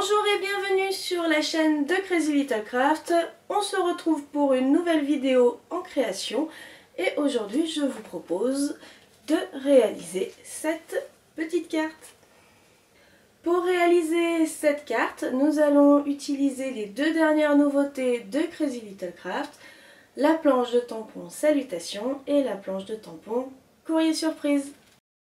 Bonjour et bienvenue sur la chaîne de Crazy Little Craft. On se retrouve pour une nouvelle vidéo en création et aujourd'hui je vous propose de réaliser cette petite carte. Pour réaliser cette carte, nous allons utiliser les deux dernières nouveautés de Crazy Little Craft, la planche de tampon Salutations et la planche de tampon Courrier Surprise.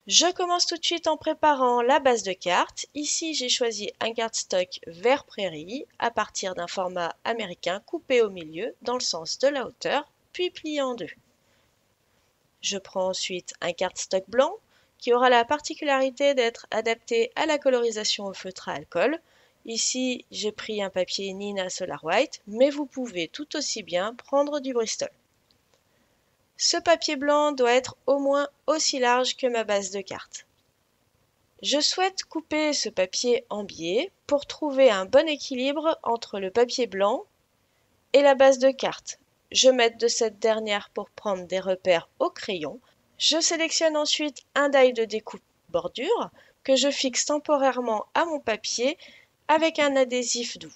Je commence tout de suite en préparant la base de carte. Ici, j'ai choisi un cardstock vert prairie à partir d'un format américain coupé au milieu dans le sens de la hauteur, puis plié en deux. Je prends ensuite un cardstock blanc qui aura la particularité d'être adapté à la colorisation au feutre à alcool. Ici, j'ai pris un papier Nina Solar White, mais vous pouvez tout aussi bien prendre du Bristol. Ce papier blanc doit être au moins aussi large que ma base de carte. Je souhaite couper ce papier en biais pour trouver un bon équilibre entre le papier blanc et la base de carte. Je m'aide de cette dernière pour prendre des repères au crayon. Je sélectionne ensuite un die de découpe bordure que je fixe temporairement à mon papier avec un adhésif doux.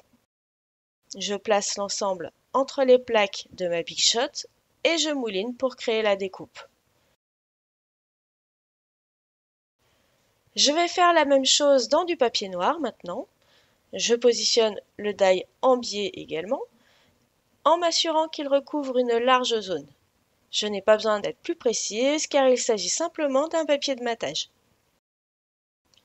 Je place l'ensemble entre les plaques de ma Big Shot et je mouline pour créer la découpe. Je vais faire la même chose dans du papier noir maintenant. Je positionne le die en biais également, en m'assurant qu'il recouvre une large zone. Je n'ai pas besoin d'être plus précise car il s'agit simplement d'un papier de matage.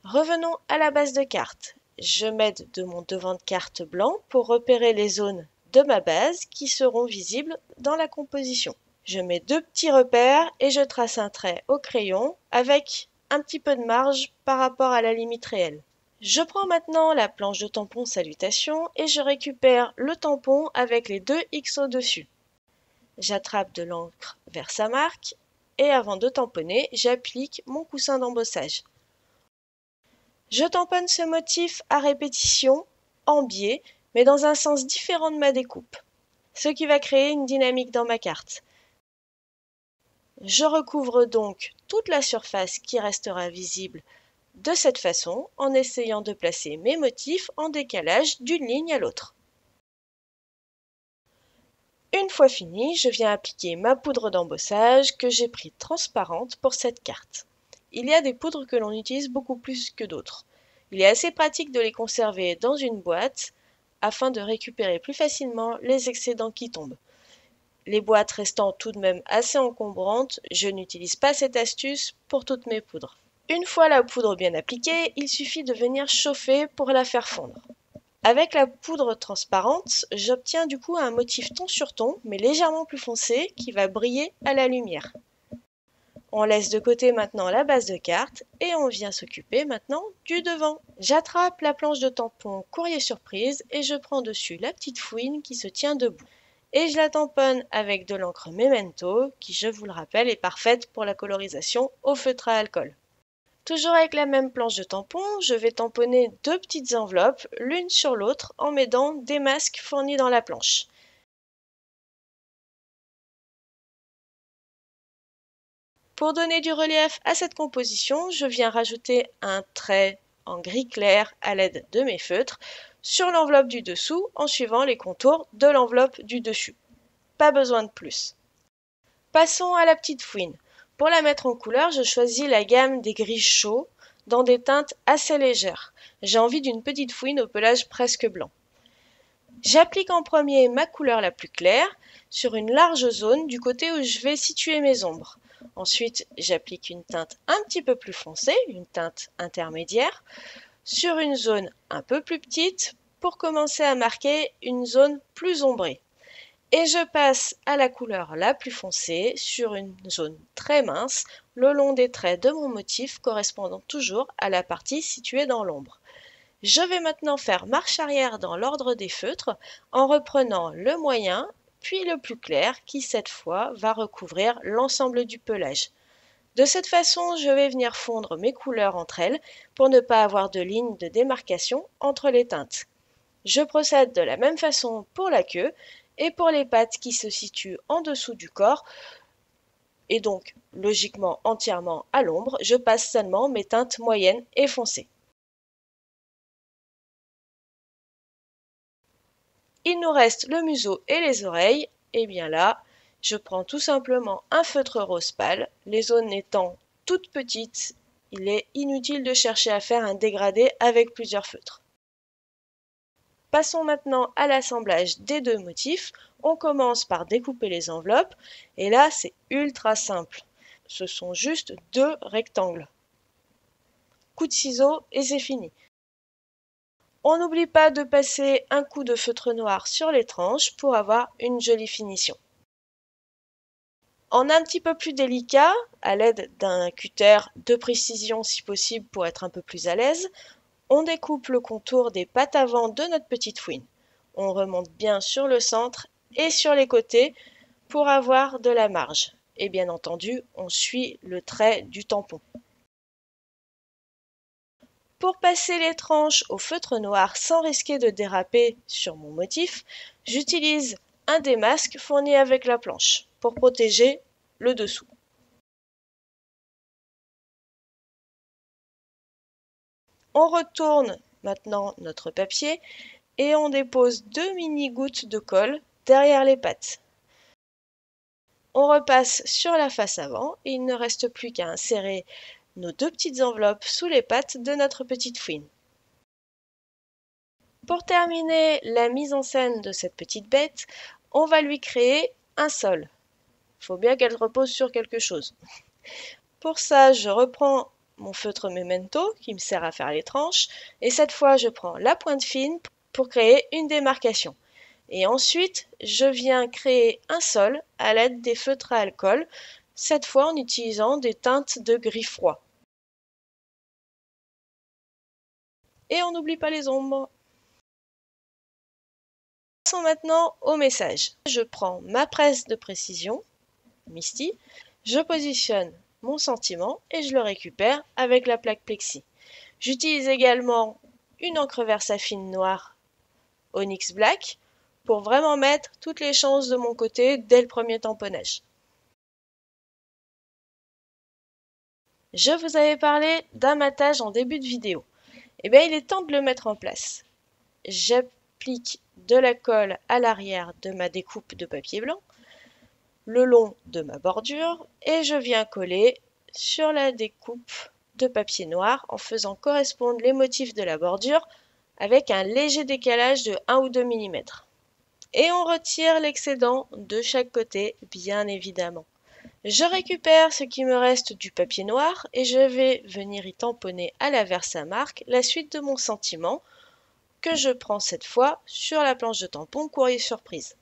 Revenons à la base de carte. Je m'aide de mon devant de carte blanc pour repérer les zones de ma base qui seront visibles dans la composition. Je mets deux petits repères et je trace un trait au crayon avec un petit peu de marge par rapport à la limite réelle. Je prends maintenant la planche de tampon Salutations et je récupère le tampon avec les deux X au-dessus. J'attrape de l'encre vers sa marque et avant de tamponner, j'applique mon coussin d'embossage. Je tamponne ce motif à répétition, en biais, mais dans un sens différent de ma découpe, ce qui va créer une dynamique dans ma carte. Je recouvre donc toute la surface qui restera visible de cette façon en essayant de placer mes motifs en décalage d'une ligne à l'autre. Une fois fini, je viens appliquer ma poudre d'embossage que j'ai pris transparente pour cette carte. Il y a des poudres que l'on utilise beaucoup plus que d'autres. Il est assez pratique de les conserver dans une boîte afin de récupérer plus facilement les excédents qui tombent. Les boîtes restant tout de même assez encombrantes, je n'utilise pas cette astuce pour toutes mes poudres. Une fois la poudre bien appliquée, il suffit de venir chauffer pour la faire fondre. Avec la poudre transparente, j'obtiens du coup un motif ton sur ton, mais légèrement plus foncé, qui va briller à la lumière. On laisse de côté maintenant la base de carte et on vient s'occuper maintenant du devant. J'attrape la planche de tampon Courrier Surprise et je prends dessus la petite fouine qui se tient debout. Et je la tamponne avec de l'encre Memento, qui, je vous le rappelle, est parfaite pour la colorisation au feutre à alcool. Toujours avec la même planche de tampon, je vais tamponner deux petites enveloppes, l'une sur l'autre, en m'aidant des masques fournis dans la planche. Pour donner du relief à cette composition, je viens rajouter un trait en gris clair à l'aide de mes feutres sur l'enveloppe du dessous en suivant les contours de l'enveloppe du dessus. Pas besoin de plus. Passons à la petite fouine. Pour la mettre en couleur, je choisis la gamme des gris chauds dans des teintes assez légères. J'ai envie d'une petite fouine au pelage presque blanc. J'applique en premier ma couleur la plus claire sur une large zone du côté où je vais situer mes ombres. Ensuite, j'applique une teinte un petit peu plus foncée, une teinte intermédiaire, sur une zone un peu plus petite pour commencer à marquer une zone plus ombrée. Et je passe à la couleur la plus foncée sur une zone très mince le long des traits de mon motif correspondant toujours à la partie située dans l'ombre. Je vais maintenant faire marche arrière dans l'ordre des feutres en reprenant le moyen puis le plus clair qui cette fois va recouvrir l'ensemble du pelage. De cette façon, je vais venir fondre mes couleurs entre elles pour ne pas avoir de ligne de démarcation entre les teintes. Je procède de la même façon pour la queue et pour les pattes qui se situent en dessous du corps et donc logiquement entièrement à l'ombre, je passe seulement mes teintes moyennes et foncées. Il nous reste le museau et les oreilles. Et bien là, je prends tout simplement un feutre rose pâle. Les zones étant toutes petites, il est inutile de chercher à faire un dégradé avec plusieurs feutres. Passons maintenant à l'assemblage des deux motifs. On commence par découper les enveloppes. Et là, c'est ultra simple. Ce sont juste deux rectangles. Coup de ciseau et c'est fini. On n'oublie pas de passer un coup de feutre noir sur les tranches pour avoir une jolie finition. En un petit peu plus délicat, à l'aide d'un cutter de précision si possible pour être un peu plus à l'aise, on découpe le contour des pattes avant de notre petite fouine. On remonte bien sur le centre et sur les côtés pour avoir de la marge. Et bien entendu, on suit le trait du tampon. Pour passer les tranches au feutre noir sans risquer de déraper sur mon motif, j'utilise un démasque fourni avec la planche pour protéger le dessous. On retourne maintenant notre papier et on dépose 2 mini-gouttes de colle derrière les pattes. On repasse sur la face avant et il ne reste plus qu'à insérer nos deux petites enveloppes sous les pattes de notre petite fouine. Pour terminer la mise en scène de cette petite bête, on va lui créer un sol. Il faut bien qu'elle repose sur quelque chose. Pour ça, je reprends mon feutre Memento qui me sert à faire les tranches et cette fois je prends la pointe fine pour créer une démarcation. Et ensuite, je viens créer un sol à l'aide des feutres à alcool, cette fois en utilisant des teintes de gris froid. Et on n'oublie pas les ombres. Passons maintenant au message. Je prends ma presse de précision, Misty, je positionne mon sentiment et je le récupère avec la plaque plexi. J'utilise également une encre Versafine noire Onyx Black pour vraiment mettre toutes les chances de mon côté dès le premier tamponnage. Je vous avais parlé d'un matage en début de vidéo. Eh bien, il est temps de le mettre en place. J'applique de la colle à l'arrière de ma découpe de papier blanc, le long de ma bordure, et je viens coller sur la découpe de papier noir en faisant correspondre les motifs de la bordure avec un léger décalage de 1 ou 2 mm. Et on retire l'excédent de chaque côté, bien évidemment. Je récupère ce qui me reste du papier noir et je vais venir y tamponner à la Versamark la suite de mon sentiment que je prends cette fois sur la planche de tampon courrier surprise.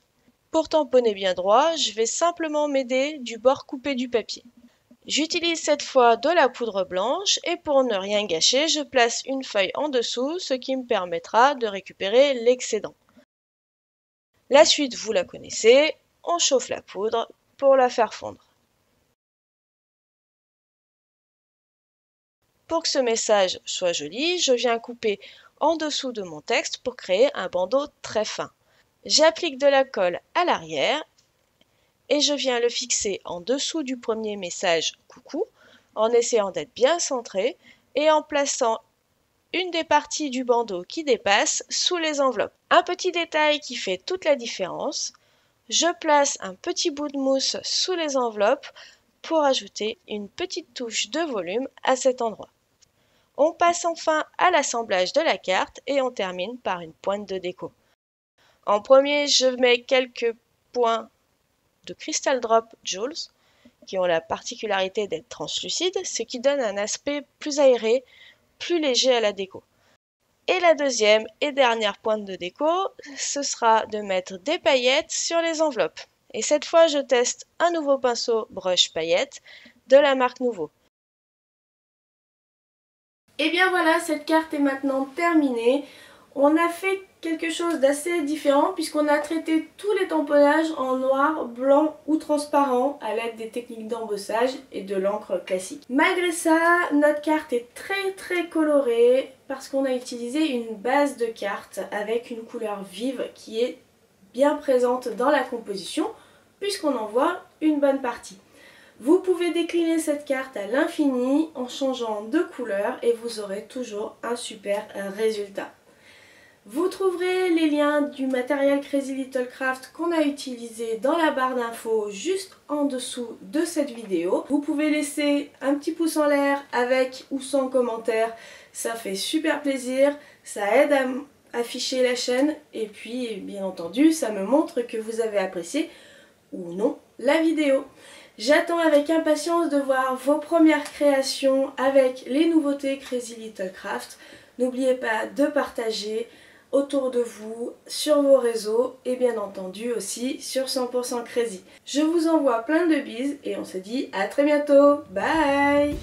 Pour tamponner bien droit, je vais simplement m'aider du bord coupé du papier. J'utilise cette fois de la poudre blanche et pour ne rien gâcher, je place une feuille en dessous, ce qui me permettra de récupérer l'excédent. La suite, vous la connaissez, on chauffe la poudre pour la faire fondre. Pour que ce message soit joli, je viens couper en dessous de mon texte pour créer un bandeau très fin. J'applique de la colle à l'arrière et je viens le fixer en dessous du premier message « Coucou » en essayant d'être bien centré et en plaçant une des parties du bandeau qui dépasse sous les enveloppes. Un petit détail qui fait toute la différence, je place un petit bout de mousse sous les enveloppes pour ajouter une petite touche de volume à cet endroit. On passe enfin à l'assemblage de la carte et on termine par une pointe de déco. En premier, je mets quelques points de Crystal Drop Jewels qui ont la particularité d'être translucides, ce qui donne un aspect plus aéré, plus léger à la déco. Et la deuxième et dernière pointe de déco, ce sera de mettre des paillettes sur les enveloppes. Et cette fois, je teste un nouveau pinceau brush paillettes de la marque Nouveau. Et bien voilà, cette carte est maintenant terminée. On a fait quelque chose d'assez différent puisqu'on a traité tous les tamponnages en noir, blanc ou transparent à l'aide des techniques d'embossage et de l'encre classique. Malgré ça, notre carte est très colorée parce qu'on a utilisé une base de carte avec une couleur vive qui est bien présente dans la composition puisqu'on en voit une bonne partie. Vous pouvez décliner cette carte à l'infini en changeant de couleur et vous aurez toujours un super résultat. Vous trouverez les liens du matériel Crazy Little Craft qu'on a utilisé dans la barre d'infos juste en dessous de cette vidéo. Vous pouvez laisser un petit pouce en l'air avec ou sans commentaire, ça fait super plaisir, ça aide à afficher la chaîne et puis bien entendu ça me montre que vous avez apprécié ou non la vidéo. J'attends avec impatience de voir vos premières créations avec les nouveautés Crazy Little Craft. N'oubliez pas de partager autour de vous, sur vos réseaux et bien entendu aussi sur 100% Crazy. Je vous envoie plein de bises et on se dit à très bientôt. Bye!